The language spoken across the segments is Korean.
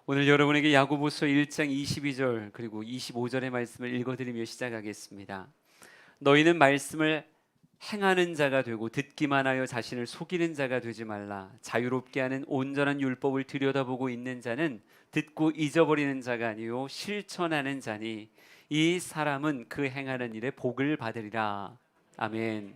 오늘 여러분에게 야고보서 1장 22절 그리고 25절의 말씀을 읽어드리며 시작하겠습니다. 너희는 말씀을 행하는 자가 되고 듣기만 하여 자신을 속이는 자가 되지 말라. 자유롭게 하는 온전한 율법을 들여다보고 있는 자는 듣고 잊어버리는 자가 아니요 실천하는 자니 이 사람은 그 행하는 일에 복을 받으리라. 아멘.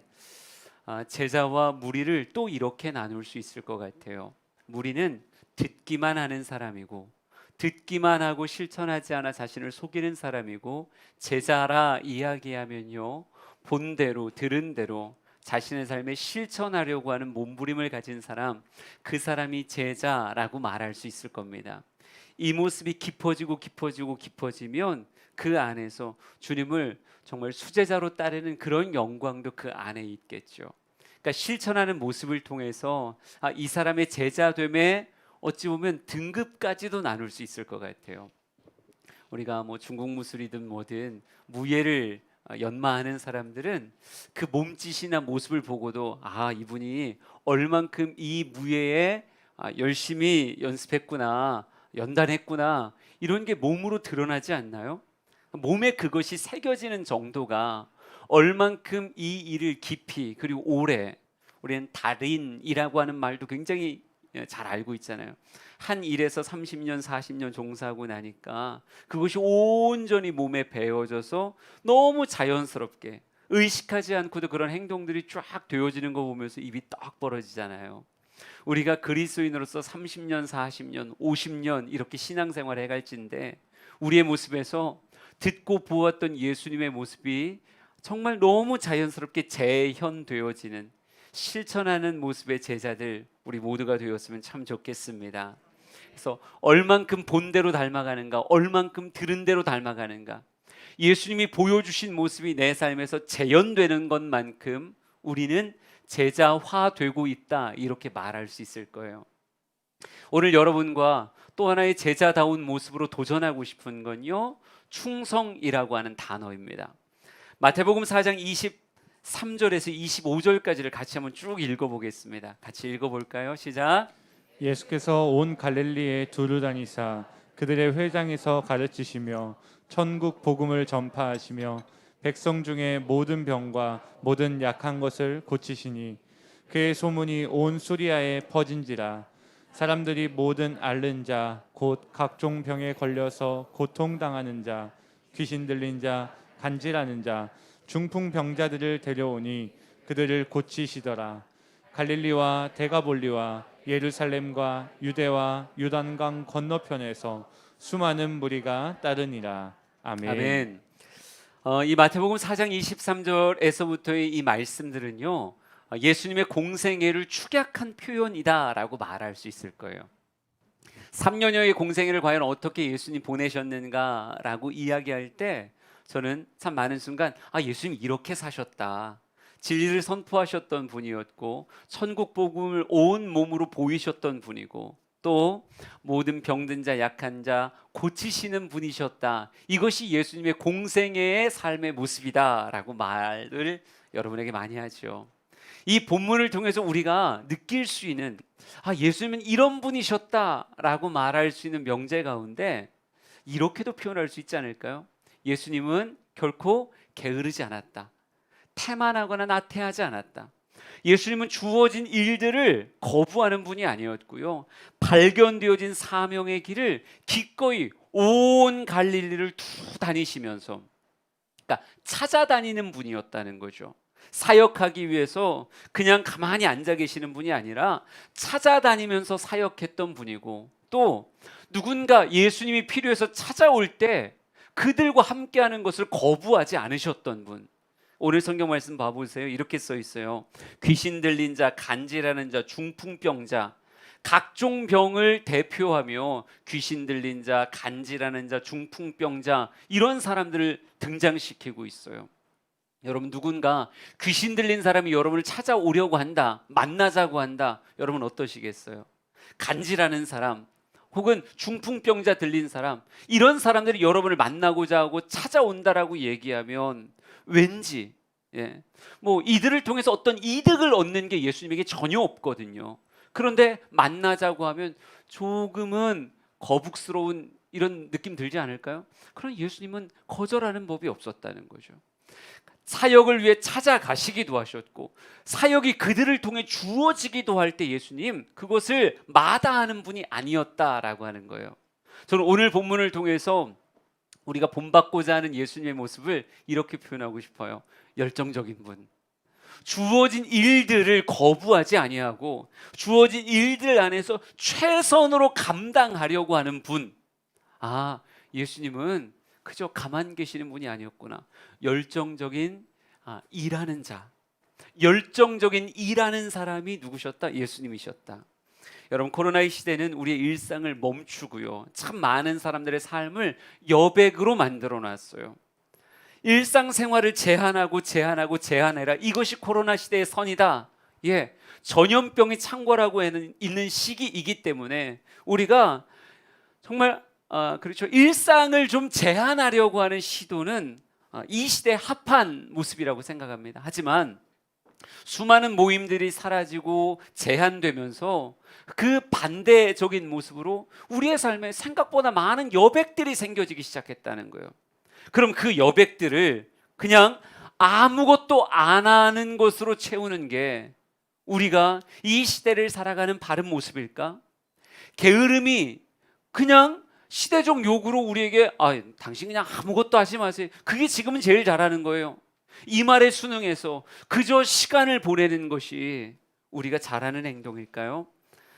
제자와 무리를 또 이렇게 나눌 수 있을 것 같아요. 무리는 듣기만 하는 사람이고 듣기만 하고 실천하지 않아 자신을 속이는 사람이고, 제자라 이야기하면요 본대로 들은 대로 자신의 삶에 실천하려고 하는 몸부림을 가진 사람, 그 사람이 제자라고 말할 수 있을 겁니다. 이 모습이 깊어지면 그 안에서 주님을 정말 수제자로 따르는 그런 영광도 그 안에 있겠죠. 그러니까 실천하는 모습을 통해서 이 사람의 제자됨에 어찌 보면 등급까지도 나눌 수 있을 것 같아요. 우리가 뭐 중국 무술이든 뭐든 무예를 연마하는 사람들은 그 몸짓이나 모습을 보고도 이분이 얼만큼 이 무예에 열심히 연습했구나, 연단했구나, 이런 게 몸으로 드러나지 않나요? 몸에 그것이 새겨지는 정도가 얼만큼 이 일을 깊이 그리고 오래, 우리는 달인이라고 하는 말도 굉장히 잘 알고 있잖아요. 한 일에서 30년 40년 종사하고 나니까 그것이 온전히 몸에 배어져서 너무 자연스럽게 의식하지 않고도 그런 행동들이 쫙 되어지는 거 보면서 입이 떡 벌어지잖아요. 우리가 그리스도인으로서 30년 40년 50년 이렇게 신앙생활을 해갈진데 우리의 모습에서 듣고 보았던 예수님의 모습이 정말 너무 자연스럽게 재현되어지는, 실천하는 모습의 제자들 우리 모두가 되었으면 참 좋겠습니다. 그래서 얼만큼 본 대로 닮아가는가, 얼만큼 들은 대로 닮아가는가, 예수님이 보여주신 모습이 내 삶에서 재현되는 것만큼 우리는 제자화되고 있다, 이렇게 말할 수 있을 거예요. 오늘 여러분과 또 하나의 제자다운 모습으로 도전하고 싶은 건요, 충성이라고 하는 단어입니다. 마태복음 4장 23절에서 25절까지를 같이 한번 쭉 읽어보겠습니다. 같이 읽어볼까요? 시작. 예수께서 온 갈릴리에 두루 다니사 그들의 회당에서 가르치시며 천국 복음을 전파하시며 백성 중에 모든 병과 모든 약한 것을 고치시니 그의 소문이 온 수리아에 퍼진지라. 사람들이 모든 앓는 자 곧 각종 병에 걸려서 고통당하는 자, 귀신 들린 자, 간질하는 자, 중풍병자들을 데려오니 그들을 고치시더라. 갈릴리와 데가볼리와 예루살렘과 유대와 요단강 건너편에서 수많은 무리가 따르니라. 아멘. 아멘. 이 마태복음 4장 23절에서부터의 이 말씀들은요, 예수님의 공생애를 축약한 표현이다라고 말할 수 있을 거예요. 3년여의 공생애를 과연 어떻게 예수님 보내셨는가라고 이야기할 때 저는 참 많은 순간 예수님 이렇게 사셨다, 진리를 선포하셨던 분이었고 천국 복음을 온 몸으로 보이셨던 분이고 또 모든 병든 자 약한 자 고치시는 분이셨다, 이것이 예수님의 공생애의 삶의 모습이다라고 말을 여러분에게 많이 하죠. 이 본문을 통해서 우리가 느낄 수 있는, 예수님은 이런 분이셨다라고 말할 수 있는 명제 가운데 이렇게도 표현할 수 있지 않을까요? 예수님은 결코 게으르지 않았다, 태만하거나 나태하지 않았다. 예수님은 주어진 일들을 거부하는 분이 아니었고요, 발견되어진 사명의 길을 기꺼이 온 갈릴리를 두 다니시면서, 그러니까 찾아다니는 분이었다는 거죠. 사역하기 위해서 그냥 가만히 앉아 계시는 분이 아니라 찾아다니면서 사역했던 분이고, 또 누군가 예수님이 필요해서 찾아올 때 그들과 함께하는 것을 거부하지 않으셨던 분. 오늘 성경 말씀 봐보세요. 이렇게 써 있어요. 귀신 들린 자, 간질하는 자, 중풍병자, 각종 병을 대표하며 귀신 들린 자, 간질하는 자, 중풍병자, 이런 사람들을 등장시키고 있어요. 여러분, 누군가 귀신 들린 사람이 여러분을 찾아오려고 한다, 만나자고 한다, 여러분 어떠시겠어요? 간질하는 사람 혹은 중풍병자 들린 사람, 이런 사람들이 여러분을 만나고자 하고 찾아온다라고 얘기하면 왠지 뭐 이들을 통해서 어떤 이득을 얻는 게 예수님에게 전혀 없거든요. 그런데 만나자고 하면 조금은 거북스러운 이런 느낌 들지 않을까요? 그러나 예수님은 거절하는 법이 없었다는 거죠. 사역을 위해 찾아가시기도 하셨고 사역이 그들을 통해 주어지기도 할 때 예수님 그것을 마다하는 분이 아니었다라고 하는 거예요. 저는 오늘 본문을 통해서 우리가 본받고자 하는 예수님의 모습을 이렇게 표현하고 싶어요. 열정적인 분. 주어진 일들을 거부하지 아니하고 주어진 일들 안에서 최선으로 감당하려고 하는 분. 아, 예수님은 그저 가만 계시는 분이 아니었구나. 열정적인 일하는 자, 열정적인 일하는 사람이 누구셨다? 예수님이셨다. 여러분, 코로나의 시대는 우리의 일상을 멈추고요, 참 많은 사람들의 삶을 여백으로 만들어 놨어요. 일상생활을 제한해라. 이것이 코로나 시대의 선이다. 예, 전염병이 창궐하고 있는 시기이기 때문에 우리가 정말 그렇죠, 일상을 좀 제한하려고 하는 시도는 이 시대에 합한 모습이라고 생각합니다. 하지만 수많은 모임들이 사라지고 제한되면서 그 반대적인 모습으로 우리의 삶에 생각보다 많은 여백들이 생겨지기 시작했다는 거예요. 그럼 그 여백들을 그냥 아무것도 안 하는 것으로 채우는 게 우리가 이 시대를 살아가는 바른 모습일까? 게으름이 그냥 시대적 요구로 우리에게 당신 그냥 아무것도 하지 마세요. 그게 지금은 제일 잘하는 거예요. 이 말에 순응해서 그저 시간을 보내는 것이 우리가 잘하는 행동일까요?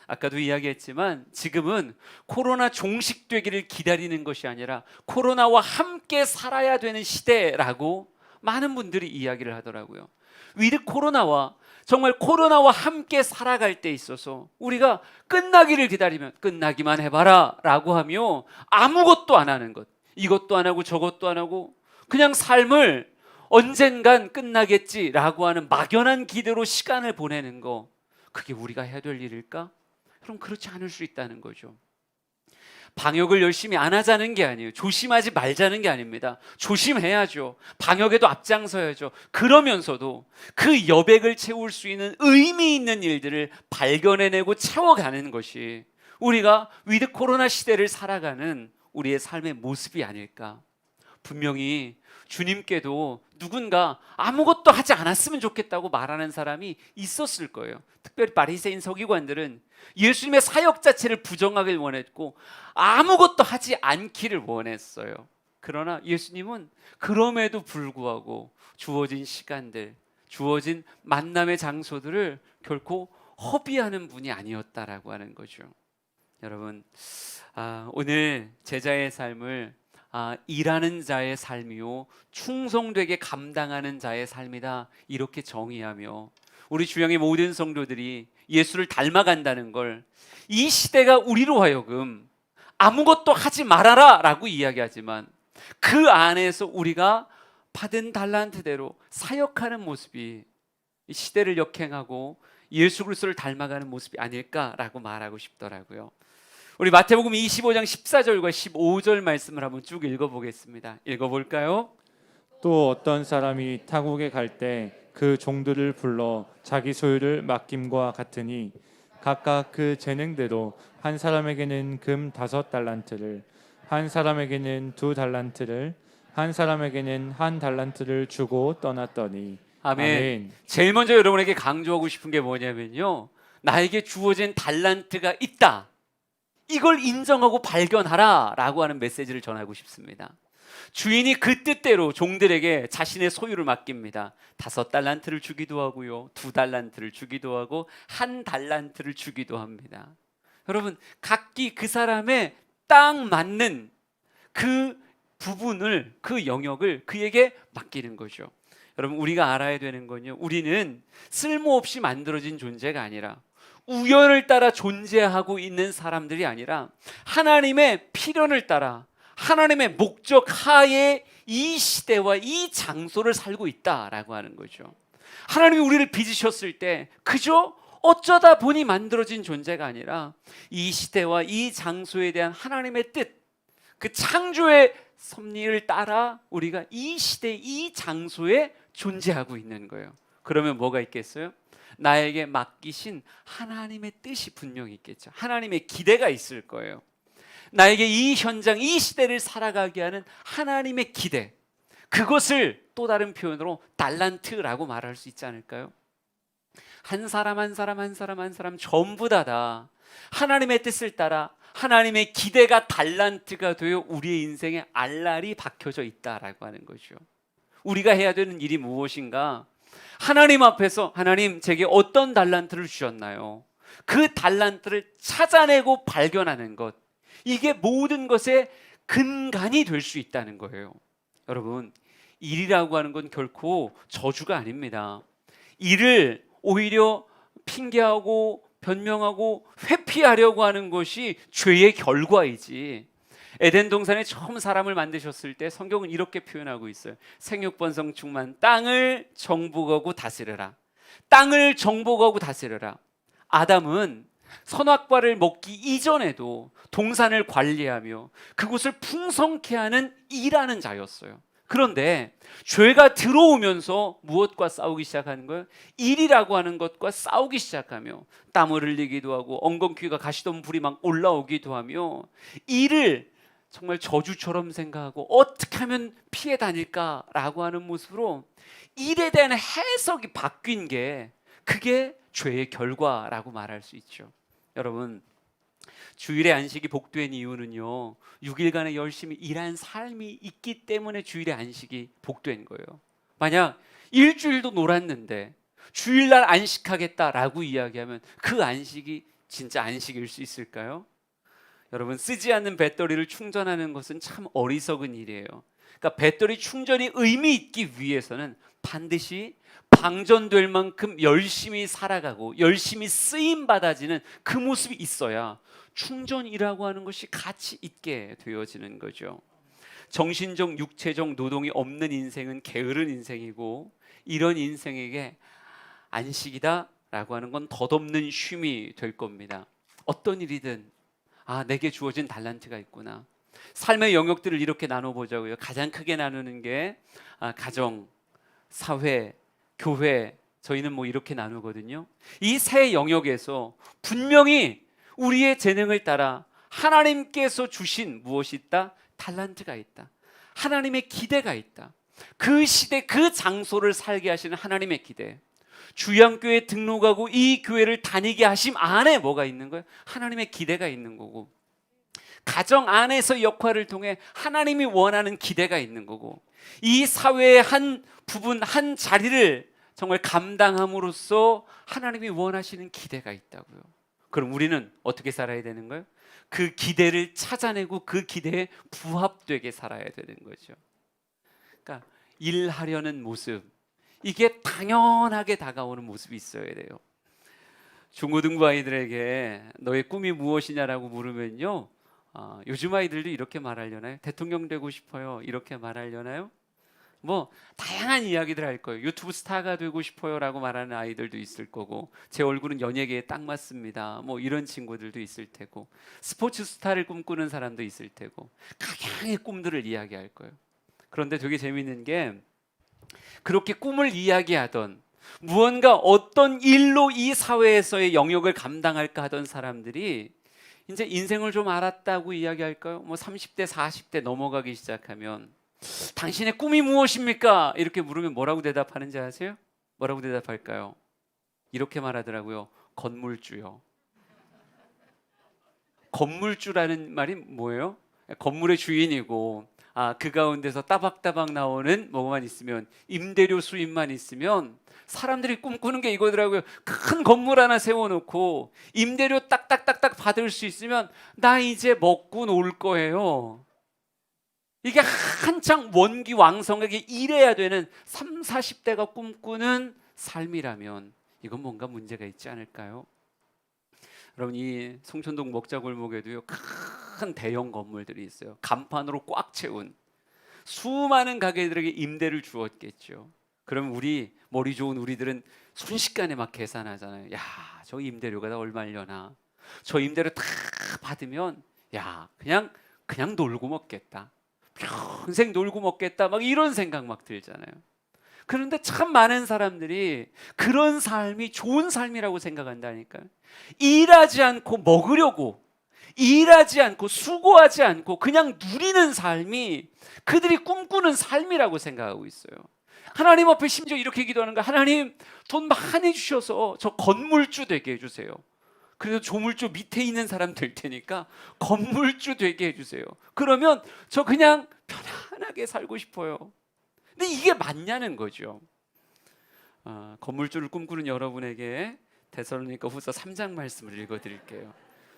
아까도 이야기했지만 지금은 코로나 종식되기를 기다리는 것이 아니라 코로나와 함께 살아야 되는 시대라고 많은 분들이 이야기를 하더라고요. 위드 코로나와 정말 코로나와 함께 살아갈 때 있어서 우리가 끝나기를 기다리면 끝나기만 해봐라 라고 하며 아무것도 안 하는 것, 이것도 안 하고 저것도 안 하고 그냥 삶을 언젠간 끝나겠지라고 하는 막연한 기대로 시간을 보내는 거, 그게 우리가 해야 될 일일까? 그럼 그렇지 않을 수 있다는 거죠. 방역을 열심히 안 하자는 게 아니에요. 조심하지 말자는 게 아닙니다. 조심해야죠. 방역에도 앞장서야죠. 그러면서도 그 여백을 채울 수 있는 의미 있는 일들을 발견해내고 채워가는 것이 우리가 위드 코로나 시대를 살아가는 우리의 삶의 모습이 아닐까. 분명히 주님께도 누군가 아무것도 하지 않았으면 좋겠다고 말하는 사람이 있었을 거예요. 특별히 바리새인 서기관들은 예수님의 사역 자체를 부정하길 원했고 아무것도 하지 않기를 원했어요. 그러나 예수님은 그럼에도 불구하고 주어진 시간들, 주어진 만남의 장소들을 결코 허비하는 분이 아니었다라고 하는 거죠. 여러분, 오늘 제자의 삶을 일하는 자의 삶이요 충성되게 감당하는 자의 삶이다, 이렇게 정의하며 우리 주양의 모든 성도들이 예수를 닮아간다는 걸, 이 시대가 우리로 하여금 아무것도 하지 말아라 라고 이야기하지만 그 안에서 우리가 받은 달란트대로 사역하는 모습이 이 시대를 역행하고 예수 그리스도를 닮아가는 모습이 아닐까라고 말하고 싶더라고요. 우리 마태복음 25장 14절과 15절 말씀을 한번 쭉 읽어보겠습니다. 읽어볼까요? 또 어떤 사람이 타국에 갈 때 그 종들을 불러 자기 소유를 맡김과 같으니 각각 그 재능대로 한 사람에게는 금 5달란트를, 한 사람에게는 2달란트를, 한 사람에게는 1달란트를 주고 떠났더니. 아멘. 제일 먼저 여러분에게 강조하고 싶은 게 뭐냐면요, 나에게 주어진 달란트가 있다, 이걸 인정하고 발견하라 라고 하는 메시지를 전하고 싶습니다. 주인이 그 뜻대로 종들에게 자신의 소유를 맡깁니다. 5달란트를 주기도 하고요, 2달란트를 주기도 하고 1달란트를 주기도 합니다. 여러분, 각기 그 사람의 딱 맞는 그 부분을, 그 영역을 그에게 맡기는 거죠. 여러분, 우리가 알아야 되는 건요, 우리는 쓸모없이 만들어진 존재가 아니라 우연을 따라 존재하고 있는 사람들이 아니라 하나님의 필연을 따라 하나님의 목적 하에 이 시대와 이 장소를 살고 있다라고 하는 거죠. 하나님이 우리를 빚으셨을 때 그저 어쩌다 보니 만들어진 존재가 아니라 이 시대와 이 장소에 대한 하나님의 뜻, 그 창조의 섭리를 따라 우리가 이 시대, 이 장소에 존재하고 있는 거예요. 그러면 뭐가 있겠어요? 나에게 맡기신 하나님의 뜻이 분명히 있겠죠. 하나님의 기대가 있을 거예요. 나에게 이 현장, 이 시대를 살아가게 하는 하나님의 기대, 그것을 또 다른 표현으로 달란트라고 말할 수 있지 않을까요? 한 사람 한 사람 한 사람 한 사람 전부 다 하나님의 뜻을 따라 하나님의 기대가 달란트가 되어 우리의 인생에 알알이 박혀져 있다라고 하는 거죠. 우리가 해야 되는 일이 무엇인가? 하나님 앞에서 하나님 제게 어떤 달란트를 주셨나요? 그 달란트를 찾아내고 발견하는 것, 이게 모든 것의 근간이 될 수 있다는 거예요. 여러분, 일이라고 하는 건 결코 저주가 아닙니다. 일을 오히려 핑계하고 변명하고 회피하려고 하는 것이 죄의 결과이지. 에덴 동산에 처음 사람을 만드셨을 때 성경은 이렇게 표현하고 있어요. 생육번성 충만, 땅을 정복하고 다스려라. 땅을 정복하고 다스려라. 아담은 선악과를 먹기 이전에도 동산을 관리하며 그곳을 풍성케 하는 일하는 자였어요. 그런데 죄가 들어오면서 무엇과 싸우기 시작하는 거예요? 일이라고 하는 것과 싸우기 시작하며 땀을 흘리기도 하고 엉겅퀴가 가시던 불이 막 올라오기도 하며 일을 정말 저주처럼 생각하고 어떻게 하면 피해 다닐까라고 하는 모습으로 일에 대한 해석이 바뀐 게, 그게 죄의 결과라고 말할 수 있죠. 여러분, 주일의 안식이 복된 이유는요, 6일간의 열심히 일한 삶이 있기 때문에 주일의 안식이 복된 거예요. 만약 일주일도 놀았는데 주일날 안식하겠다라고 이야기하면 그 안식이 진짜 안식일 수 있을까요? 여러분, 쓰지 않는 배터리를 충전하는 것은 참 어리석은 일이에요. 그러니까 배터리 충전이 의미 있기 위해서는 반드시 방전될 만큼 열심히 살아가고 열심히 쓰임 받아지는 그 모습이 있어야 충전이라고 하는 것이 가치 있게 되어지는 거죠. 정신적, 육체적 노동이 없는 인생은 게으른 인생이고, 이런 인생에게 안식이다라고 하는 건 덧없는 쉼이 될 겁니다. 어떤 일이든 내게 주어진 달란트가 있구나. 삶의 영역들을 이렇게 나눠보자고요. 가장 크게 나누는 게 가정, 사회, 교회, 저희는 뭐 이렇게 나누거든요. 이 세 영역에서 분명히 우리의 재능을 따라 하나님께서 주신 무엇이 있다? 달란트가 있다. 하나님의 기대가 있다. 그 시대, 그 장소를 살게 하시는 하나님의 기대. 주양교회 등록하고 이 교회를 다니게 하심 안에 뭐가 있는 거예요? 하나님의 기대가 있는 거고, 가정 안에서 역할을 통해 하나님이 원하는 기대가 있는 거고, 이 사회의 한 부분, 한 자리를 정말 감당함으로써 하나님이 원하시는 기대가 있다고요. 그럼 우리는 어떻게 살아야 되는 거예요? 그 기대를 찾아내고 그 기대에 부합되게 살아야 되는 거죠. 그러니까 일하려는 모습, 이게 당연하게 다가오는 모습이 있어야 돼요. 중고등부 아이들에게 너의 꿈이 무엇이냐라고 물으면요, 요즘 아이들도 이렇게 말하려나요? 대통령 되고 싶어요, 이렇게 말하려나요? 뭐 다양한 이야기들 할 거예요. 유튜브 스타가 되고 싶어요라고 말하는 아이들도 있을 거고, 제 얼굴은 연예계에 딱 맞습니다, 뭐 이런 친구들도 있을 테고, 스포츠 스타를 꿈꾸는 사람도 있을 테고, 각양의 꿈들을 이야기할 거예요. 그런데 되게 재밌는 게, 그렇게 꿈을 이야기하던, 무언가 어떤 일로 이 사회에서의 영역을 감당할까 하던 사람들이 이제 인생을 좀 알았다고 이야기할까요? 뭐 30대, 40대 넘어가기 시작하면 당신의 꿈이 무엇입니까? 이렇게 물으면 뭐라고 대답하는지 아세요? 뭐라고 대답할까요? 이렇게 말하더라고요. 건물주요. 건물주라는 말이 뭐예요? 건물의 주인이고, 그 가운데서 따박따박 나오는 뭐만 있으면, 임대료 수입만 있으면 사람들이 꿈꾸는 게 이거더라고요. 큰 건물 하나 세워놓고 임대료 딱딱딱딱 받을 수 있으면 나 이제 먹고 놀 거예요. 이게 한창 원기왕성하게 일해야 되는 30, 40대가 꿈꾸는 삶이라면 이건 뭔가 문제가 있지 않을까요? 여러분, 이 송천동 먹자골목에도요, 큰 대형 건물들이 있어요. 간판으로 꽉 채운 수많은 가게들에게 임대를 주었겠죠. 그럼 우리 머리 좋은 우리들은 순식간에 막 계산하잖아요. 야, 저 임대료가 다 얼마려나? 저 임대료 다 받으면 그냥 놀고 먹겠다. 평생 놀고 먹겠다. 막 이런 생각 막 들잖아요. 그런데 참 많은 사람들이 그런 삶이 좋은 삶이라고 생각한다니까요. 일하지 않고 먹으려고, 일하지 않고 수고하지 않고 그냥 누리는 삶이 그들이 꿈꾸는 삶이라고 생각하고 있어요. 하나님 앞에 심지어 이렇게 기도하는 거야. 하나님, 돈 많이 주셔서 저 건물주 되게 해주세요. 그래서 조물주 밑에 있는 사람 될 테니까 건물주 되게 해주세요. 그러면 저 그냥 편안하게 살고 싶어요. 근데 이게 맞냐는 거죠. 건물주를 꿈꾸는 여러분에게 데살로니가 후서 3장 말씀을 읽어드릴게요.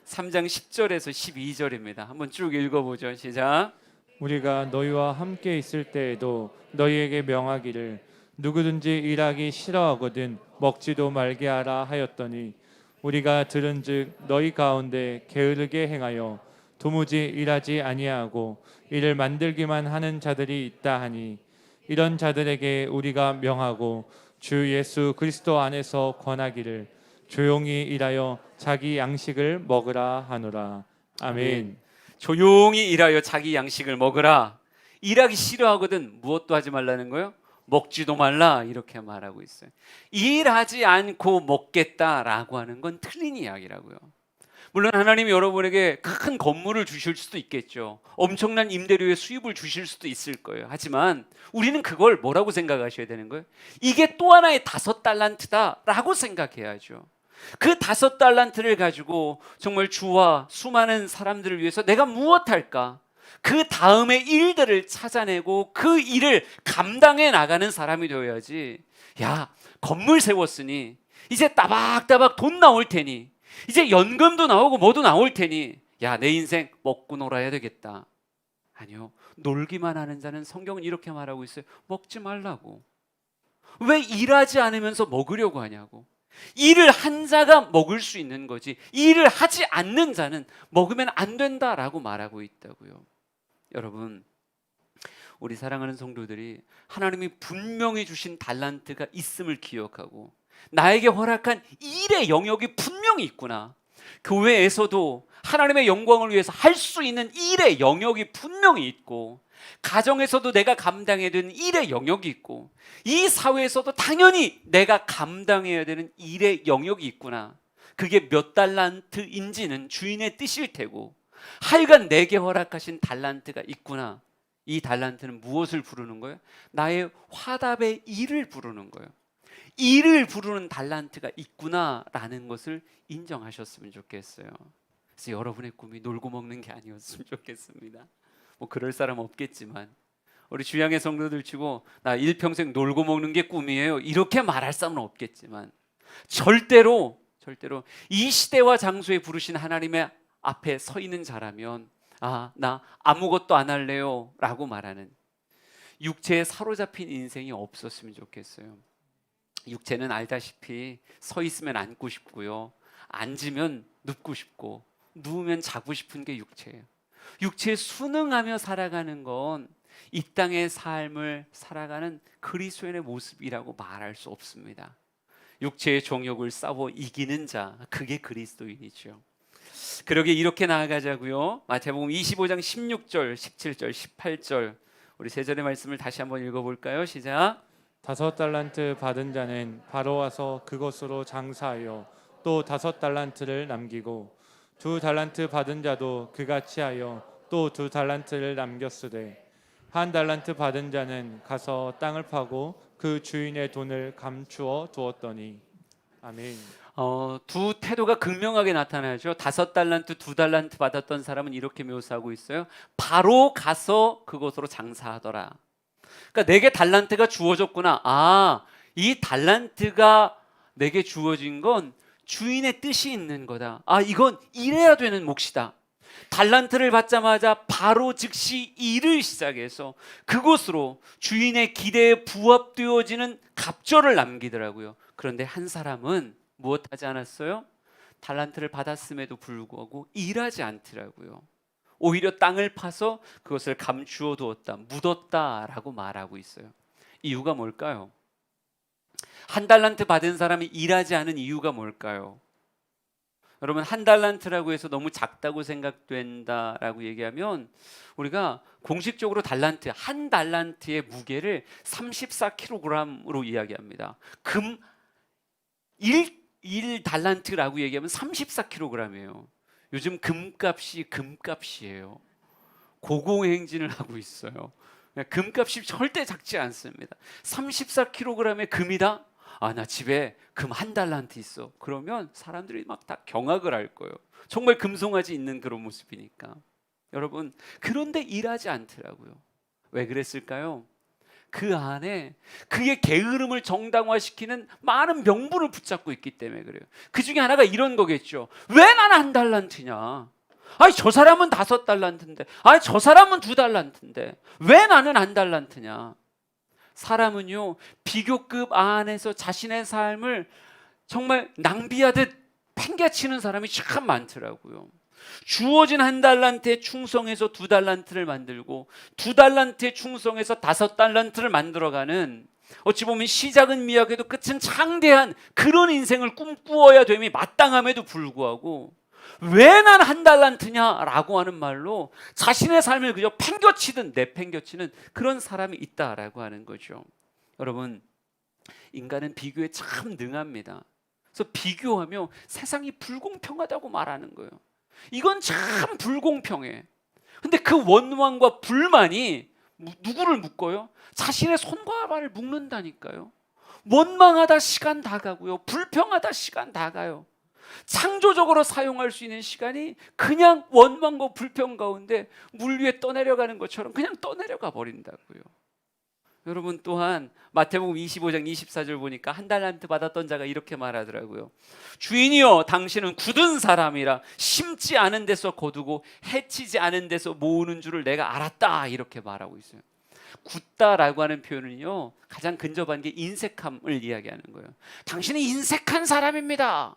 3장 10절에서 12절입니다. 한번 쭉 읽어보죠. 시작. 우리가 너희와 함께 있을 때에도 너희에게 명하기를 누구든지 일하기 싫어하거든 먹지도 말게 하라 하였더니 우리가 들은즉 너희 가운데 게으르게 행하여 도무지 일하지 아니하고 이를 만들기만 하는 자들이 있다 하니 이런 자들에게 우리가 명하고 주 예수 그리스도 안에서 권하기를 조용히 일하여 자기 양식을 먹으라 하노라. 아멘. 조용히 일하여 자기 양식을 먹으라. 일하기 싫어하거든 무엇도 하지 말라는 거예요? 먹지도 말라 이렇게 말하고 있어요. 일하지 않고 먹겠다라고 하는 건 틀린 이야기라고요. 물론 하나님이 여러분에게 큰 건물을 주실 수도 있겠죠. 엄청난 임대료의 수입을 주실 수도 있을 거예요. 하지만 우리는 그걸 뭐라고 생각하셔야 되는 거예요? 이게 또 하나의 5달란트다라고 생각해야죠. 그 5달란트를 가지고 정말 주와 수많은 사람들을 위해서 내가 무엇할까? 그 다음의 일들을 찾아내고 그 일을 감당해 나가는 사람이 되어야지. 야, 건물 세웠으니 이제 따박따박 돈 나올 테니 이제 연금도 나오고 뭐도 나올 테니 야, 내 인생 먹고 놀아야 되겠다. 아니요, 놀기만 하는 자는 성경은 이렇게 말하고 있어요. 먹지 말라고. 왜 일하지 않으면서 먹으려고 하냐고. 일을 한 자가 먹을 수 있는 거지 일을 하지 않는 자는 먹으면 안 된다라고 말하고 있다고요. 여러분, 우리 사랑하는 성도들이 하나님이 분명히 주신 달란트가 있음을 기억하고 나에게 허락한 일의 영역이 분명히 있구나. 교회에서도 하나님의 영광을 위해서 할 수 있는 일의 영역이 분명히 있고 가정에서도 내가 감당해야 되는 일의 영역이 있고 이 사회에서도 당연히 내가 감당해야 되는 일의 영역이 있구나. 그게 몇 달란트인지는 주인의 뜻일 테고 하여간 내게 허락하신 달란트가 있구나. 이 달란트는 무엇을 부르는 거예요? 나의 화답의 일을 부르는 거예요. 일을 부르는 달란트가 있구나라는 것을 인정하셨으면 좋겠어요. 그래서 여러분의 꿈이 놀고 먹는 게 아니었으면 좋겠습니다. 뭐 그럴 사람 없겠지만 우리 주양의 성도들 치고 나 일평생 놀고 먹는 게 꿈이에요 이렇게 말할 사람은 없겠지만 절대로 이 시대와 장소에 부르신 하나님의 앞에 서 있는 자라면 나 아무것도 안 할래요 라고 말하는 육체에 사로잡힌 인생이 없었으면 좋겠어요. 육체는 알다시피 서 있으면 앉고 싶고요, 앉으면 눕고 싶고 누우면 자고 싶은 게 육체예요. 육체에 순응하며 살아가는 건 이 땅의 삶을 살아가는 그리스도인의 모습이라고 말할 수 없습니다. 육체의 정욕을 싸워 이기는 자, 그게 그리스도인이죠. 그러게 이렇게 나아가자고요. 마태복음 25장 16절, 17절, 18절 우리 세 절의 말씀을 다시 한번 읽어볼까요? 시작. 5달란트 받은 자는 바로 와서 그것으로 장사하여 또 5달란트를 남기고 2달란트 받은 자도 그같이 하여 또 2달란트를 남겼으되 1달란트 받은 자는 가서 땅을 파고 그 주인의 돈을 감추어 두었더니. 아멘. 두 태도가 극명하게 나타나죠. 5달란트, 2달란트 받았던 사람은 이렇게 묘사하고 있어요. 바로 가서 그것으로 장사하더라. 그러니까 내게 달란트가 주어졌구나. 이 달란트가 내게 주어진 건 주인의 뜻이 있는 거다. 이건 일해야 되는 몫이다. 달란트를 받자마자 바로 즉시 일을 시작해서 그것으로 주인의 기대에 부합되어지는 갑절을 남기더라고요. 그런데 한 사람은 무엇하지 않았어요? 달란트를 받았음에도 불구하고 일하지 않더라고요. 오히려 땅을 파서 그것을 감추어 두었다, 묻었다라고 말하고 있어요. 이유가 뭘까요? 1달란트 받은 사람이 일하지 않은 이유가 뭘까요? 여러분, 1달란트라고 해서 너무 작다고 생각된다라고 얘기하면 우리가 공식적으로 달란트, 1달란트의 무게를 34kg으로 이야기합니다. 금 1달란트라고 얘기하면 34kg이에요. 요즘 금값이 금값이에요. 고공행진을 하고 있어요. 금값이 절대 작지 않습니다. 34kg의 금이다? 아, 나 집에 금 1달란트 있어. 그러면 사람들이 막 다 경악을 할 거예요. 정말 금송아지 있는 그런 모습이니까. 여러분, 그런데 일하지 않더라고요. 왜 그랬을까요? 그 안에 그의 게으름을 정당화시키는 많은 명분을 붙잡고 있기 때문에 그래요. 그 중에 하나가 이런 거겠죠. 왜 나는 1달란트냐? 아니, 저 사람은 5달란트인데, 아니, 저 사람은 2달란트인데 왜 나는 1달란트냐? 사람은요, 비교급 안에서 자신의 삶을 정말 낭비하듯 팽개치는 사람이 참 많더라고요. 주어진 1달란트에 충성해서 2달란트를 만들고 2달란트에 충성해서 5달란트를 만들어가는, 어찌 보면 시작은 미약해도 끝은 창대한 그런 인생을 꿈꾸어야 됨이 마땅함에도 불구하고 왜 난 1달란트냐라고 하는 말로 자신의 삶을 그저 팽겨치든 내팽겨치는 그런 사람이 있다라고 하는 거죠. 여러분, 인간은 비교에 참 능합니다. 그래서 비교하며 세상이 불공평하다고 말하는 거예요. 이건 참 불공평해. 근데 그 원망과 불만이 누구를 묶어요? 자신의 손과 발을 묶는다니까요. 원망하다 시간 다 가고요. 불평하다 시간 다 가요. 창조적으로 사용할 수 있는 시간이 그냥 원망과 불평 가운데 물 위에 떠내려가는 것처럼 그냥 떠내려가 버린다고요. 여러분, 또한 마태복음 25장 24절 보니까 1달란트 받았던 자가 이렇게 말하더라고요. 주인이여, 당신은 굳은 사람이라 심지 않은 데서 거두고 해치지 않은 데서 모으는 줄을 내가 알았다, 이렇게 말하고 있어요. 굳다라고 하는 표현은요, 가장 근접한 게 인색함을 이야기하는 거예요. 당신은 인색한 사람입니다.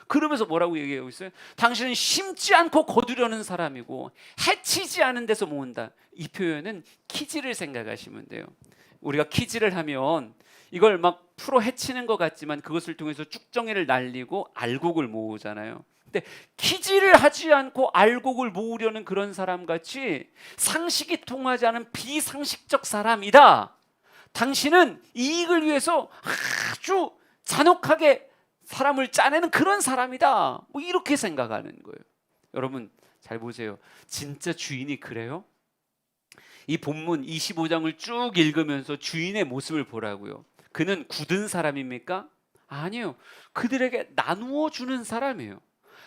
그러면서 뭐라고 얘기하고 있어요? 당신은 심지 않고 거두려는 사람이고 해치지 않은 데서 모은다. 이 표현은 키즈를 생각하시면 돼요. 우리가 키즈를 하면 이걸 막 풀어 헤치는 것 같지만 그것을 통해서 쭉정이를 날리고 알곡을 모으잖아요. 근데 키즈를 하지 않고 알곡을 모으려는 그런 사람 같이 상식이 통하지 않은 비상식적 사람이다. 당신은 이익을 위해서 아주 잔혹하게 사람을 짜내는 그런 사람이다. 뭐 이렇게 생각하는 거예요. 여러분, 잘 보세요. 진짜 주인이 그래요? 이 본문 25장을 쭉 읽으면서 주인의 모습을 보라고요. 그는 굳은 사람입니까? 아니요. 그들에게 나누어 주는 사람이에요.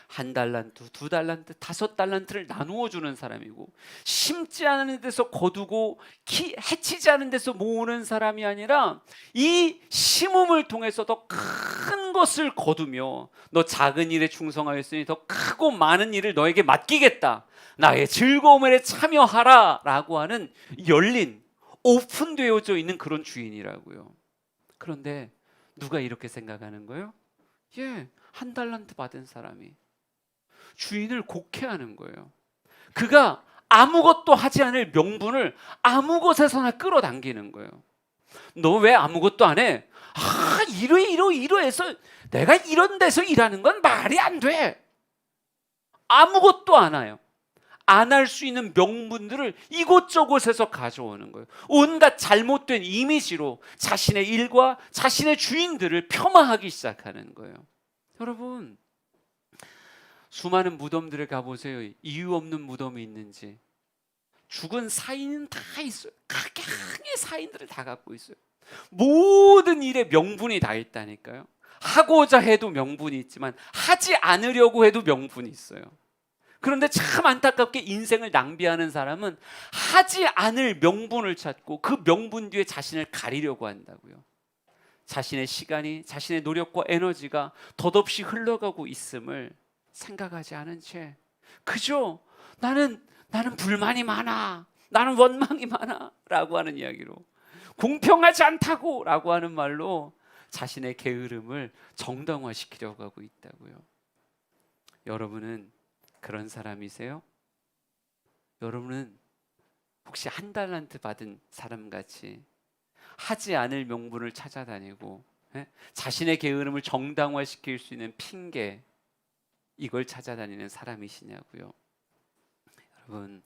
1달란트, 2달란트, 5달란트를 나누어 주는 사람이고, 심지 않은 데서 거두고 해치지 않은 데서 모으는 사람이 아니라 이 심음을 통해서 더 큰 것을 거두며, 너 작은 일에 충성하였으니 더 크고 많은 일을 너에게 맡기겠다, 나의 즐거움에 참여하라 라고 하는 열린, 오픈되어져 있는 그런 주인이라고요. 그런데 누가 이렇게 생각하는 거예요? 1달란트 받은 사람이 주인을 곡해하는 거예요. 그가 아무것도 하지 않을 명분을 아무 곳에서나 끌어당기는 거예요. 너 왜 아무것도 안 해? 이러해서 내가 이런 데서 일하는 건 말이 안 돼. 아무것도 안 해요. 안 할 수 있는 명분들을 이곳저곳에서 가져오는 거예요. 온갖 잘못된 이미지로 자신의 일과 자신의 주인들을 폄하하기 시작하는 거예요. 여러분, 수많은 무덤들에 가보세요. 이유 없는 무덤이 있는지. 죽은 사인은 다 있어요. 각양의 사인들을 다 갖고 있어요. 모든 일에 명분이 다 있다니까요. 하고자 해도 명분이 있지만 하지 않으려고 해도 명분이 있어요. 그런데 참 안타깝게 인생을 낭비하는 사람은 하지 않을 명분을 찾고 그 명분 뒤에 자신을 가리려고 한다고요. 자신의 시간이, 자신의 노력과 에너지가 덧없이 흘러가고 있음을 생각하지 않은 채 그저 나는 불만이 많아, 나는 원망이 많아 라고 하는 이야기로, 공평하지 않다고 라고 하는 말로 자신의 게으름을 정당화시키려고 하고 있다고요. 여러분은 그런 사람이세요? 여러분은 혹시 1달란트 받은 사람같이 하지 않을 명분을 찾아다니고 자신의 게으름을 정당화시킬 수 있는 핑계, 이걸 찾아다니는 사람이시냐고요. 여러분,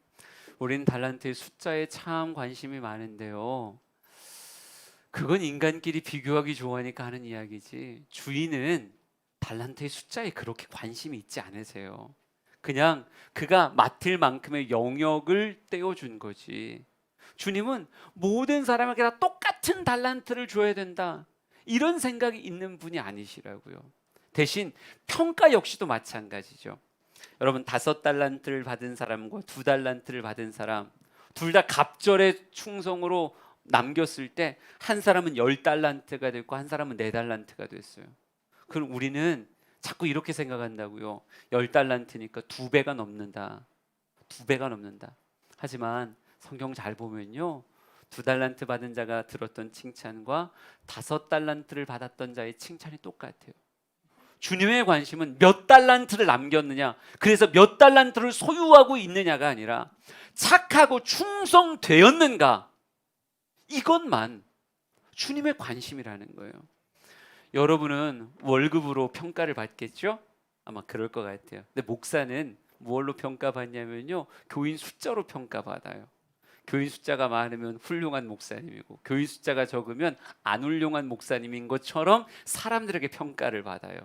우리는 달란트의 숫자에 참 관심이 많은데요, 그건 인간끼리 비교하기 좋아하니까 하는 이야기지 주인은 달란트의 숫자에 그렇게 관심이 있지 않으세요. 그냥 그가 맡을 만큼의 영역을 떼어준 거지. 주님은 모든 사람에게 다 똑같은 달란트를 줘야 된다, 이런 생각이 있는 분이 아니시라고요. 대신 평가 역시도 마찬가지죠. 여러분, 5달란트를 받은 사람과 2달란트를 받은 사람, 둘 다 갑절의 충성으로 남겼을 때 한 사람은 10달란트가 됐고 한 사람은 4달란트가 됐어요. 그럼 우리는 자꾸 이렇게 생각한다고요. 10달란트니까 2배가 넘는다. 2배가 넘는다. 하지만 성경 잘 보면요, 2달란트 받은 자가 들었던 칭찬과 5달란트를 받았던 자의 칭찬이 똑같아요. 주님의 관심은 몇 달란트를 남겼느냐, 그래서 몇 달란트를 소유하고 있느냐가 아니라 착하고 충성되었는가, 이것만 주님의 관심이라는 거예요. 여러분은 월급으로 평가를 받겠죠? 아마 그럴 것 같아요. 근데 목사는 무엇로 평가받냐면요, 교인 숫자로 평가받아요. 교인 숫자가 많으면 훌륭한 목사님이고, 교인 숫자가 적으면 안 훌륭한 목사님인 것처럼 사람들에게 평가를 받아요.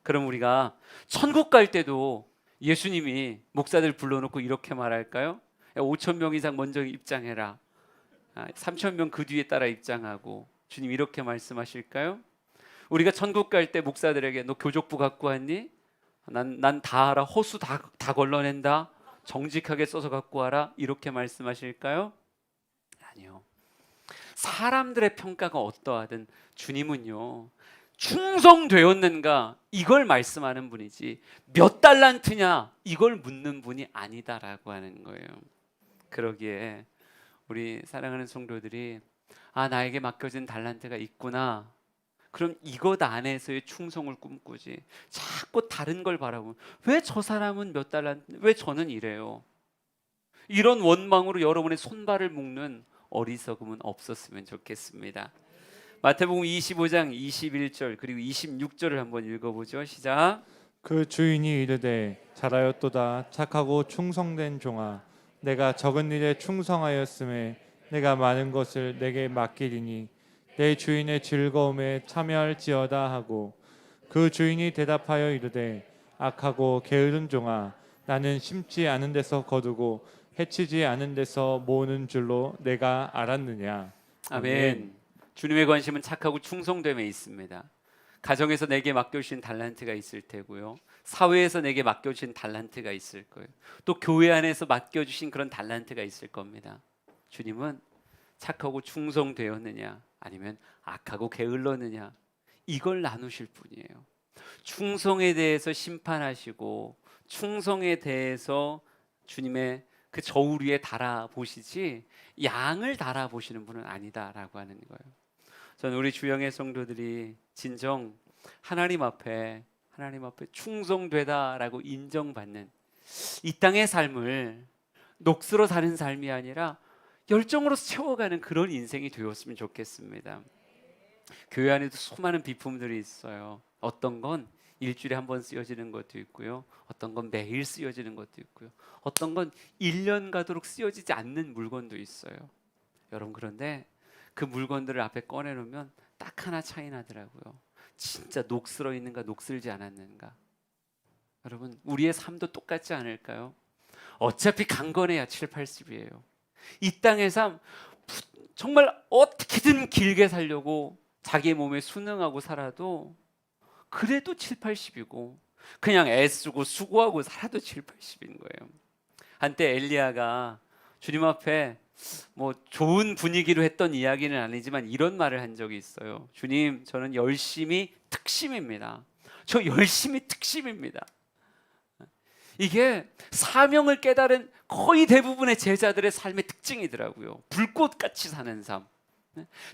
그럼 우리가 천국 갈 때도 예수님이 목사들 불러놓고 이렇게 말할까요? 5,000명 이상 먼저 입장해라, 3,000명 그 뒤에 따라 입장하고, 주님 이렇게 말씀하실까요? 우리가 천국 갈 때 목사들에게 너 교족부 갖고 왔니? 난 다 알아, 호수 다 걸러낸다, 정직하게 써서 갖고 와라, 이렇게 말씀하실까요? 아니요. 사람들의 평가가 어떠하든 주님은요, 충성되었는가, 이걸 말씀하는 분이지 몇 달란트냐 이걸 묻는 분이 아니다라고 하는 거예요. 그러기에 우리 사랑하는 성도들이 나에게 맡겨진 달란트가 있구나, 그럼 이것 안에서의 충성을 꿈꾸지, 자꾸 다른 걸 바라보면 왜 저 사람은 몇 달란트, 왜 저는 이래요, 이런 원망으로 여러분의 손발을 묶는 어리석음은 없었으면 좋겠습니다. 마태복음 25장 21절 그리고 26절을 한번 읽어보죠. 시작. 그 주인이 이르되 잘하였도다 착하고 충성된 종아, 내가 적은 일에 충성하였음에 내가 많은 것을 내게 맡기리니 내 주인의 즐거움에 참여할지어다 하고, 그 주인이 대답하여 이르되 악하고 게으른 종아, 나는 심지 않은 데서 거두고 해치지 않은 데서 모으는 줄로 내가 알았느냐. 아멘. 주님의 관심은 착하고 충성됨에 있습니다. 가정에서 내게 맡겨주신 달란트가 있을 테고요, 사회에서 내게 맡겨주신 달란트가 있을 거예요. 또 교회 안에서 맡겨주신 그런 달란트가 있을 겁니다. 주님은 착하고 충성되었느냐 아니면 악하고 게을렀느냐, 이걸 나누실 분이에요. 충성에 대해서 심판하시고 충성에 대해서 주님의 그 저울 위에 달아보시지 양을 달아보시는 분은 아니다라고 하는 거예요. 저는 우리 주영의 성도들이 진정 하나님 앞에 충성되다라고 인정받는 이 땅의 삶을 녹슬어 사는 삶이 아니라 열정으로 채워가는 그런 인생이 되었으면 좋겠습니다. 교회 안에도 수많은 비품들이 있어요. 어떤 건 일주일에 한 번 쓰여지는 것도 있고요, 어떤 건 매일 쓰여지는 것도 있고요, 어떤 건 1년 가도록 쓰여지지 않는 물건도 있어요. 여러분, 그런데 그 물건들을 앞에 꺼내놓으면 딱 하나 차이 나더라고요. 진짜 녹슬어 있는가 녹슬지 않았는가. 여러분, 우리의 삶도 똑같지 않을까요? 어차피 강건해야 7, 80이에요. 이 땅의 삶 정말 어떻게든 길게 살려고 자기 몸에 순응하고 살아도 그래도 7, 80이고, 그냥 애쓰고 수고하고 살아도 7, 80인 거예요. 한때 엘리야가 주님 앞에 뭐 좋은 분위기로 했던 이야기는 아니지만 이런 말을 한 적이 있어요. 주님, 저는 열심히 특심입니다. 저 열심히 특심입니다. 이게 사명을 깨달은 거의 대부분의 제자들의 삶의 특징이더라고요. 불꽃같이 사는 삶,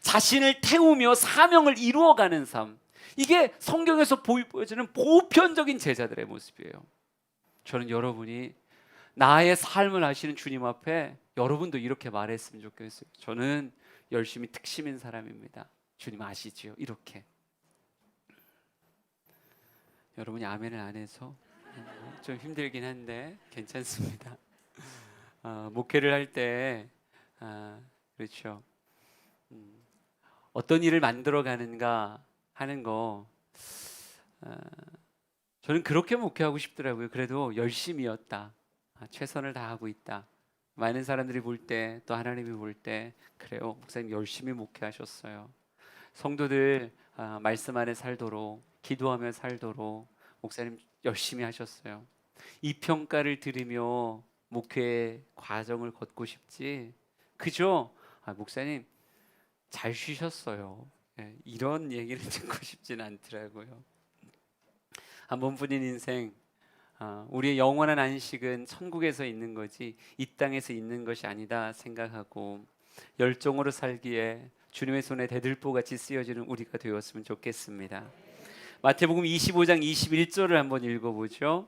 자신을 태우며 사명을 이루어가는 삶, 이게 성경에서 보여주는 보편적인 제자들의 모습이에요. 저는 여러분이 나의 삶을 아시는 주님 앞에 여러분도 이렇게 말했으면 좋겠어요. 저는 열심히 특심인 사람입니다. 주님 아시지요? 이렇게. 여러분이 아멘을 안 해서 좀 힘들긴 한데 괜찮습니다. 목회를 할 때 그렇죠. 어떤 일을 만들어 가는가 하는 거, 저는 그렇게 목회하고 싶더라고요. 그래도 열심히였다. 최선을 다하고 있다. 많은 사람들이 볼 때, 또 하나님이 볼 때, 그래요, 목사님 열심히 목회하셨어요. 성도들 말씀 안에 살도록, 기도하며 살도록 목사님 열심히 하셨어요. 이 평가를 들으며 목회 과정을 걷고 싶지, 그죠? 목사님 잘 쉬셨어요. 이런 얘기를 듣고 싶진 않더라고요. 한 번뿐인 인생, 우리의 영원한 안식은 천국에서 있는 거지 이 땅에서 있는 것이 아니다 생각하고 열정으로 살기에 주님의 손에 대들보같이 쓰여지는 우리가 되었으면 좋겠습니다. 마태복음 25장 21절을 한번 읽어보죠.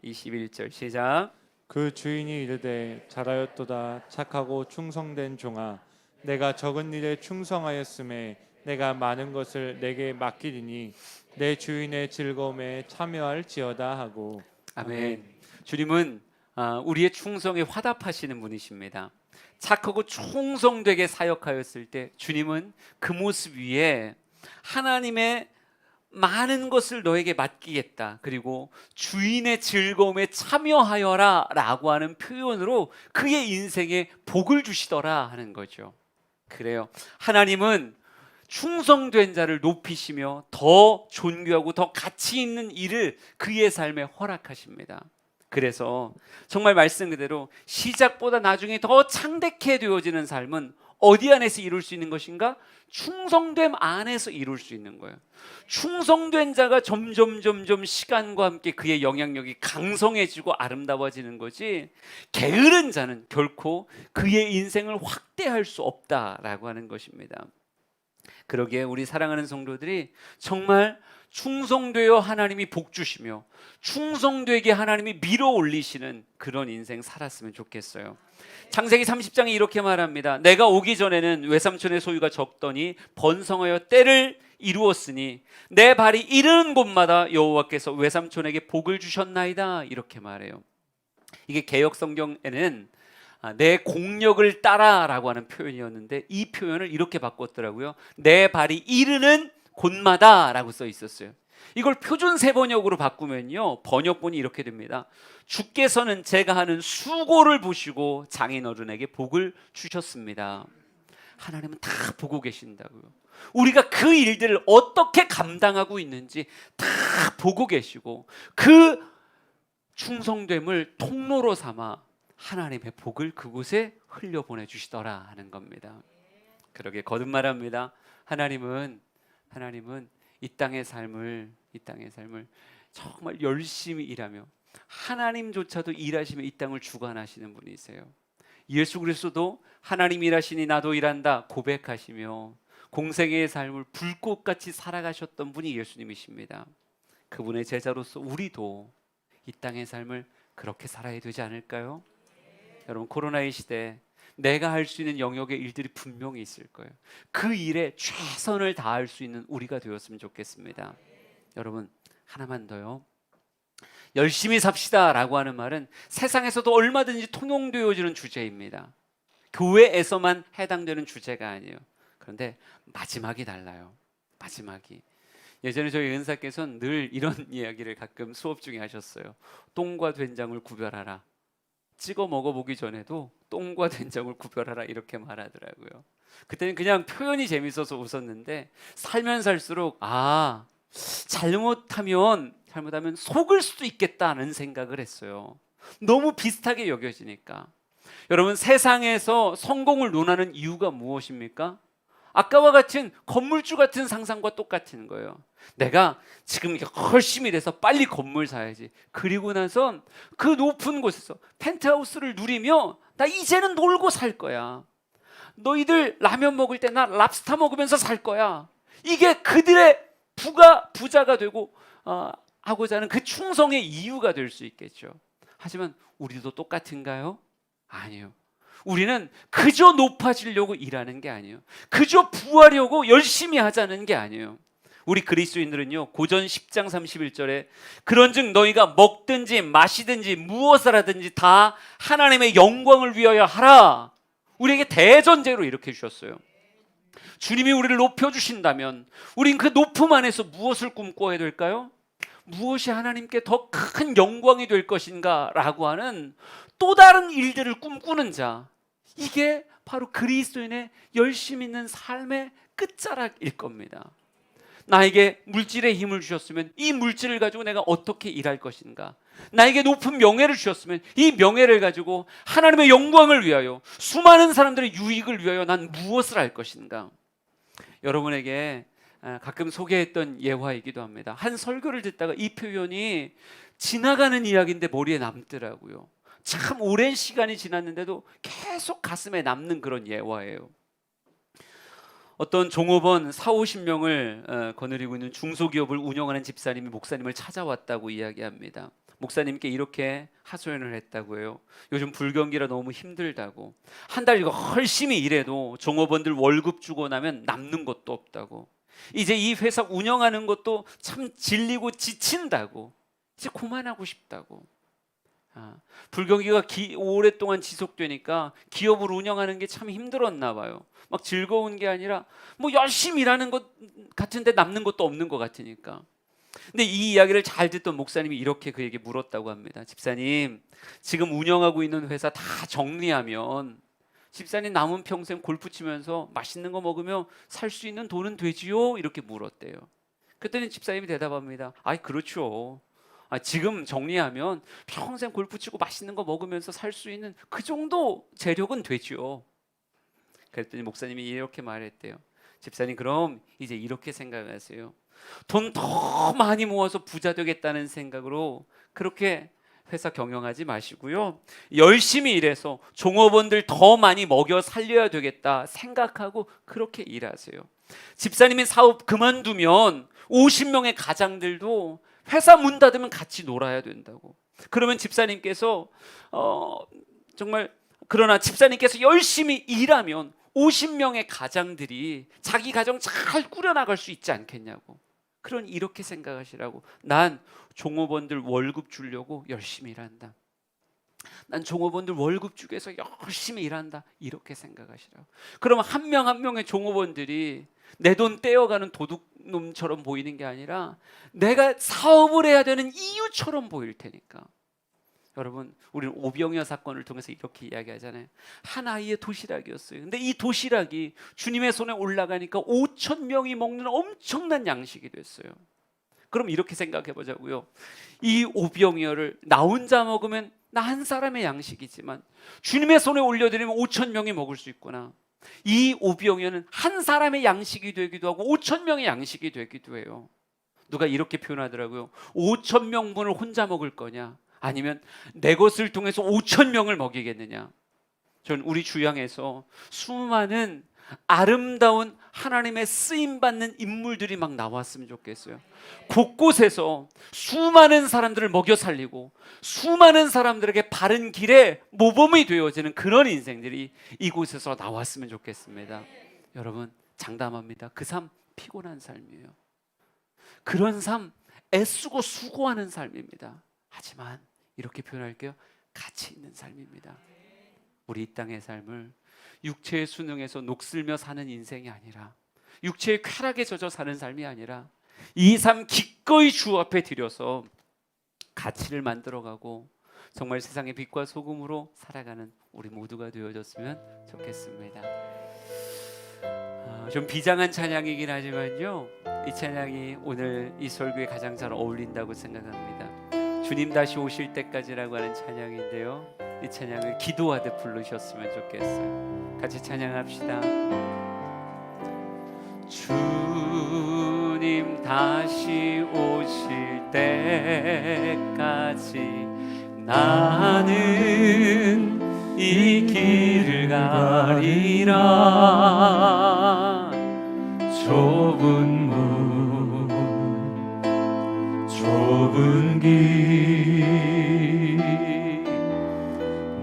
21절 시작. 그 주인이 이르되 잘하였도다 착하고 충성된 종아 내가 적은 일에 충성하였음에 내가 많은 것을 내게 맡기리니 내 주인의 즐거움에 참여할지어다 하고. 아멘. 주님은 우리의 충성에 화답하시는 분이십니다. 착하고 충성되게 사역하였을 때 주님은 그 모습 위에 하나님의 많은 것을 너에게 맡기겠다, 그리고 주인의 즐거움에 참여하여라 라고 하는 표현으로 그의 인생에 복을 주시더라 하는 거죠. 그래요, 하나님은 충성된 자를 높이시며 더 존귀하고 더 가치 있는 일을 그의 삶에 허락하십니다. 그래서 정말 말씀 그대로 시작보다 나중에 더 창대케 되어지는 삶은 어디 안에서 이룰 수 있는 것인가? 충성됨 안에서 이룰 수 있는 거예요. 충성된 자가 점점 시간과 함께 그의 영향력이 강성해지고 아름다워지는 거지, 게으른 자는 결코 그의 인생을 확대할 수 없다라고 하는 것입니다. 그러기에 우리 사랑하는 성도들이 정말 충성되어 하나님이 복 주시며 충성되게 하나님이 밀어 올리시는 그런 인생 살았으면 좋겠어요. 창세기 30장에 이렇게 말합니다. 내가 오기 전에는 외삼촌의 소유가 적더니 번성하여 때를 이루었으니 내 발이 이르는 곳마다 여호와께서 외삼촌에게 복을 주셨나이다, 이렇게 말해요. 이게 개역 성경에는 내 공력을 따라라고 하는 표현이었는데 이 표현을 이렇게 바꿨더라고요. 내 발이 이르는 곳마다 라고 써 있었어요. 이걸 표준 세번역으로 바꾸면요, 번역본이 이렇게 됩니다. 주께서는 제가 하는 수고를 보시고 장인어른에게 복을 주셨습니다. 하나님은 다 보고 계신다고요. 우리가 그 일들을 어떻게 감당하고 있는지 다 보고 계시고 그 충성됨을 통로로 삼아 하나님의 복을 그곳에 흘려보내 주시더라 하는 겁니다. 그러게 거듭말합니다. 하나님은 이 땅의 삶을 정말 열심히 일하며 하나님조차도 일하시며 이 땅을 주관하시는 분이세요. 예수 그리스도도 하나님 일하시니 나도 일한다 고백하시며 공생애의 삶을 불꽃같이 살아가셨던 분이 예수님이십니다. 그분의 제자로서 우리도 이 땅의 삶을 그렇게 살아야 되지 않을까요? 여러분, 코로나의 시대 내가 할 수 있는 영역의 일들이 분명히 있을 거예요. 그 일에 최선을 다할 수 있는 우리가 되었으면 좋겠습니다. 여러분, 하나만 더요. 열심히 삽시다 라고 하는 말은 세상에서도 얼마든지 통용되어지는 주제입니다. 교회에서만 해당되는 주제가 아니에요. 그런데 마지막이 달라요. 마지막이. 예전에 저희 은사께서는 늘 이런 이야기를 가끔 수업 중에 하셨어요. 똥과 된장을 구별하라. 찍어 먹어보기 전에도 똥과 된장을 구별하라, 이렇게 말하더라고요. 그때는 그냥 표현이 재밌어서 웃었는데 살면 살수록 잘못하면 속을 수도 있겠다는 생각을 했어요. 너무 비슷하게 여겨지니까. 여러분, 세상에서 성공을 논하는 이유가 무엇입니까? 아까와 같은 건물주 같은 상상과 똑같은 거예요. 내가 지금 열심히 일해서 빨리 건물 사야지. 그리고 나선 그 높은 곳에서 펜트하우스를 누리며 나 이제는 놀고 살 거야. 너희들 라면 먹을 때 나 랍스터 먹으면서 살 거야. 이게 그들의 부자가 되고 하고자 하는 그 충성의 이유가 될 수 있겠죠. 하지만 우리도 똑같은가요? 아니요. 우리는 그저 높아지려고 일하는 게 아니에요. 그저 부하려고 열심히 하자는 게 아니에요. 우리 그리스도인들은요, 고전 10장 31절에 그런즉 너희가 먹든지 마시든지 무엇을 하든지 다 하나님의 영광을 위하여 하라, 우리에게 대전제로 이렇게 주셨어요. 주님이 우리를 높여주신다면 우린 그 높음 안에서 무엇을 꿈꿔야 될까요? 무엇이 하나님께 더 큰 영광이 될 것인가 라고 하는 또 다른 일들을 꿈꾸는 자, 이게 바로 그리스도인의 열심 있는 삶의 끝자락일 겁니다. 나에게 물질의 힘을 주셨으면 이 물질을 가지고 내가 어떻게 일할 것인가? 나에게 높은 명예를 주셨으면 이 명예를 가지고 하나님의 영광을 위하여, 수많은 사람들의 유익을 위하여 난 무엇을 할 것인가? 여러분에게 가끔 소개했던 예화이기도 합니다. 한 설교를 듣다가 이 표현이 지나가는 이야기인데 머리에 남더라고요. 참 오랜 시간이 지났는데도 계속 가슴에 남는 그런 예화예요. 어떤 종업원 40-50명을 거느리고 있는 중소기업을 운영하는 집사님이 목사님을 찾아왔다고 이야기합니다. 목사님께 이렇게 하소연을 했다고 해요. 요즘 불경기라 너무 힘들다고. 한 달 열심히 일해도 종업원들 월급 주고 나면 남는 것도 없다고. 이제 이 회사 운영하는 것도 참 질리고 지친다고. 이제 그만하고 싶다고. 불경기가 오랫동안 지속되니까 기업을 운영하는 게 참 힘들었나 봐요. 막 즐거운 게 아니라 뭐 열심히 일하는 것 같은데 남는 것도 없는 것 같으니까. 근데 이 이야기를 잘 듣던 목사님이 이렇게 그에게 물었다고 합니다. 집사님, 지금 운영하고 있는 회사 다 정리하면 집사님 남은 평생 골프 치면서 맛있는 거 먹으며 살 수 있는 돈은 되지요? 이렇게 물었대요. 그랬더니 집사님이 대답합니다. 아이, 그렇죠. 지금 정리하면 평생 골프 치고 맛있는 거 먹으면서 살 수 있는 그 정도 재력은 되죠. 그랬더니 목사님이 이렇게 말했대요. 집사님, 그럼 이제 이렇게 생각하세요. 돈 더 많이 모아서 부자 되겠다는 생각으로 그렇게 회사 경영하지 마시고요. 열심히 일해서 종업원들 더 많이 먹여 살려야 되겠다 생각하고 그렇게 일하세요. 집사님이 사업 그만두면 50명의 가장들도 회사 문 닫으면 같이 놀아야 된다고. 그러면 집사님께서 정말, 그러나 집사님께서 열심히 일하면 50명의 가장들이 자기 가정 잘 꾸려나갈 수 있지 않겠냐고. 그런 이렇게 생각하시라고. 난 종업원들 월급 주려고 열심히 일한다. 난 종업원들 월급 주기 위해서 열심히 일한다. 이렇게 생각하시라고. 그러면 한 명 한 명의 종업원들이 내 돈 떼어가는 도둑놈처럼 보이는 게 아니라 내가 사업을 해야 되는 이유처럼 보일 테니까. 여러분, 우리는 오병이어 사건을 통해서 이렇게 이야기하잖아요. 한 아이의 도시락이었어요. 근데 이 도시락이 주님의 손에 올라가니까 5,000명이 먹는 엄청난 양식이 됐어요. 그럼 이렇게 생각해 보자고요. 이 오병이어를 나 혼자 먹으면 나 한 사람의 양식이지만 주님의 손에 올려드리면 5,000명이 먹을 수 있구나. 이 오병이어는 한 사람의 양식이 되기도 하고 5,000명의 양식이 되기도 해요. 누가 이렇게 표현하더라고요. 5,000명분을 혼자 먹을 거냐, 아니면 내 것을 통해서 5,000명을 먹이겠느냐. 저는 우리 주양에서 수많은 아름다운 하나님의 쓰임받는 인물들이 막 나왔으면 좋겠어요. 곳곳에서 수많은 사람들을 먹여 살리고 수많은 사람들에게 바른 길에 모범이 되어지는 그런 인생들이 이곳에서 나왔으면 좋겠습니다. 여러분, 장담합니다. 그 삶 피곤한 삶이에요. 그런 삶 애쓰고 수고하는 삶입니다. 하지만 이렇게 표현할게요. 가치 있는 삶입니다. 우리 이 땅의 삶을 육체의 수능에서 녹슬며 사는 인생이 아니라, 육체의 쾌락에 젖어 사는 삶이 아니라, 이 삶 기꺼이 주 앞에 드려서 가치를 만들어가고 정말 세상의 빛과 소금으로 살아가는 우리 모두가 되어졌으면 좋겠습니다. 좀 비장한 찬양이긴 하지만요, 이 찬양이 오늘 이 설교에 가장 잘 어울린다고 생각합니다. 주님 다시 오실 때까지라고 하는 찬양인데요, 이 찬양을 기도하듯 부르셨으면 좋겠어요. 같이 찬양합시다. 주님 다시 오실 때까지 나는 이 길을 가리라. 좁은 문, 좁은 길,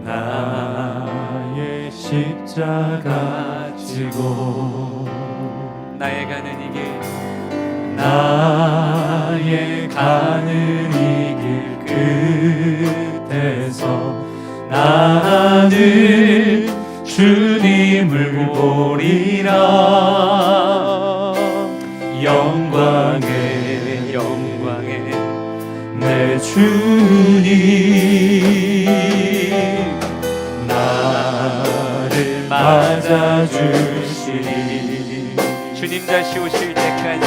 나의 십자가 지고 나의 가는 이 길, 나의 가는 이 길 끝에서 나는 주님을 보리라. 영광의 주님 나를 맞아주시니 주님 다시 오실 때까지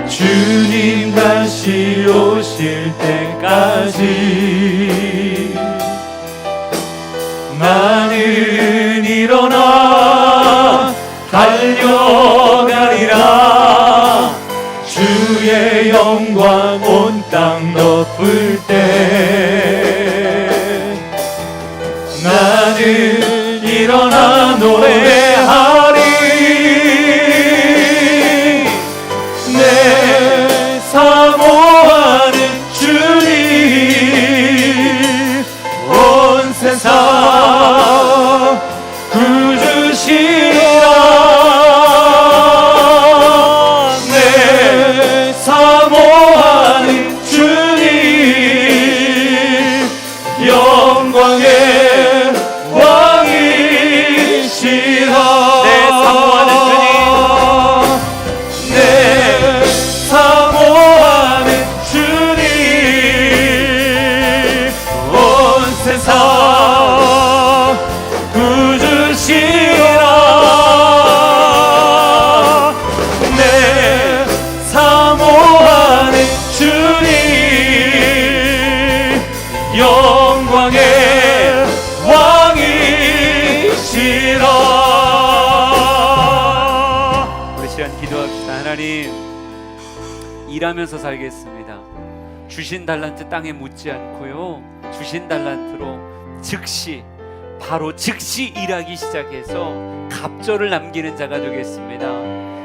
주님 다시 오실 때까지 나는 일어나 달려가리라 주의 영광 온 땅 덮을 때 나는 일어나 노래하리 내 사모하는 주님 온 세상 구주시라 내 사모하는 주님 영광의 왕이시라 내 사모하는 내 사모하는 주님 온 세상 구주시라 내 사모하는 주님 영광의 왕이시라 우리 시간 기도합시다. 하나님, 일하면서 살겠습니다. 주신 달란트 땅에 묻지 않고요, 주신 달란트로 즉시 바로 즉시 일하기 시작해서 갑절을 남기는 자가 되겠습니다.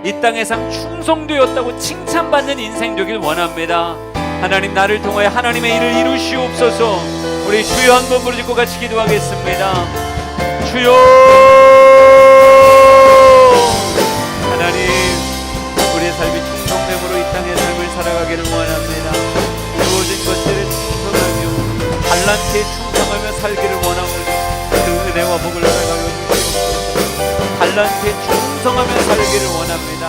이 땅에상 충성되었다고 칭찬받는 인생 되길 원합니다. 하나님, 나를 통하여 하나님의 일을 이루시옵소서. 우리 주여 한번 부르짖고 같이 기도하겠습니다. 주여, 하나님, 우리의 삶이 충성됨으로 이 땅의 삶을 살아가기를 원합니다. 주어진 것들에 충성하며 달란트에 충성하며 살기를 원하오니 그 은혜와 복을 허락하여 주시옵소서. 달란트에 충성하며 살기를 원합니다.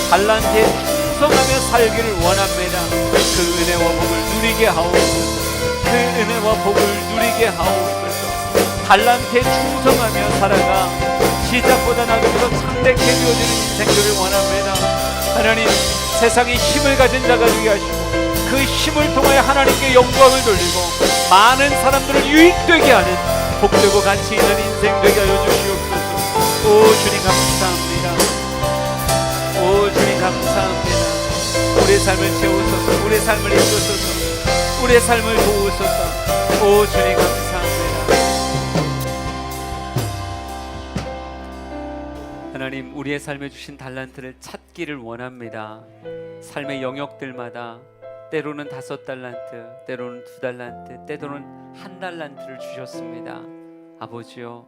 달란트에 충성하며 살기를 원합니다. 그 은혜와 복을 누리게 하옵소서. 그 은혜와 복을 누리게 하옵소서. 달란트에 충성하며 살아가 시작보다 나중에도 창대케 되어지는 인생들을 원합니다. 하나님, 세상에 힘을 가진 자가 되게 하시고 그 힘을 통하여 하나님께 영광을 돌리고 많은 사람들을 유익되게 하는 복되고 가치 있는 인생 되게 하여 주시옵소서. 오 주님 감사합니다. 오 주님 감사합니다. 우리의 삶을 채우소서. 우리의 삶을 이끌소서. 우리의 삶을 도우소서. 오 주님 감사합니다. 하나님, 우리의 삶에 주신 달란트를 찾기를 원합니다. 삶의 영역들마다 때로는 5달란트, 때로는 2달란트, 때로는 1달란트를 주셨습니다. 아버지요,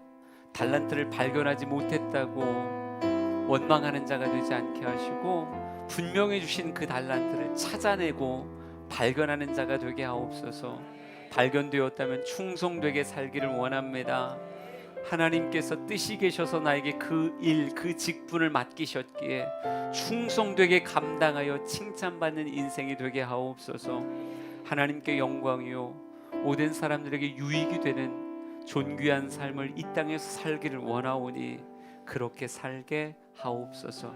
달란트를 발견하지 못했다고 원망하는 자가 되지 않게 하시고 분명히 주신 그 달란트를 찾아내고 발견하는 자가 되게 하옵소서. 발견되었다면 충성되게 살기를 원합니다. 하나님께서 뜻이 계셔서 나에게 그 일, 그 직분을 맡기셨기에 충성되게 감당하여 칭찬받는 인생이 되게 하옵소서. 하나님께 영광이요, 모든 사람들에게 유익이 되는 존귀한 삶을 이 땅에서 살기를 원하오니 그렇게 살게 하옵소서.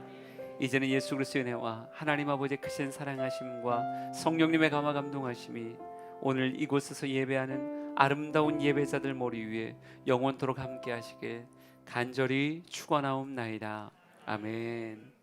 이제는 예수 그리스도의 은혜와 하나님 아버지의 크신 사랑하심과 성령님의 감화 감동하심이 오늘 이곳에서 예배하는 아름다운 예배자들 머리 위에 영원토록 함께 하시길 간절히 축원하옵나이다. 아멘.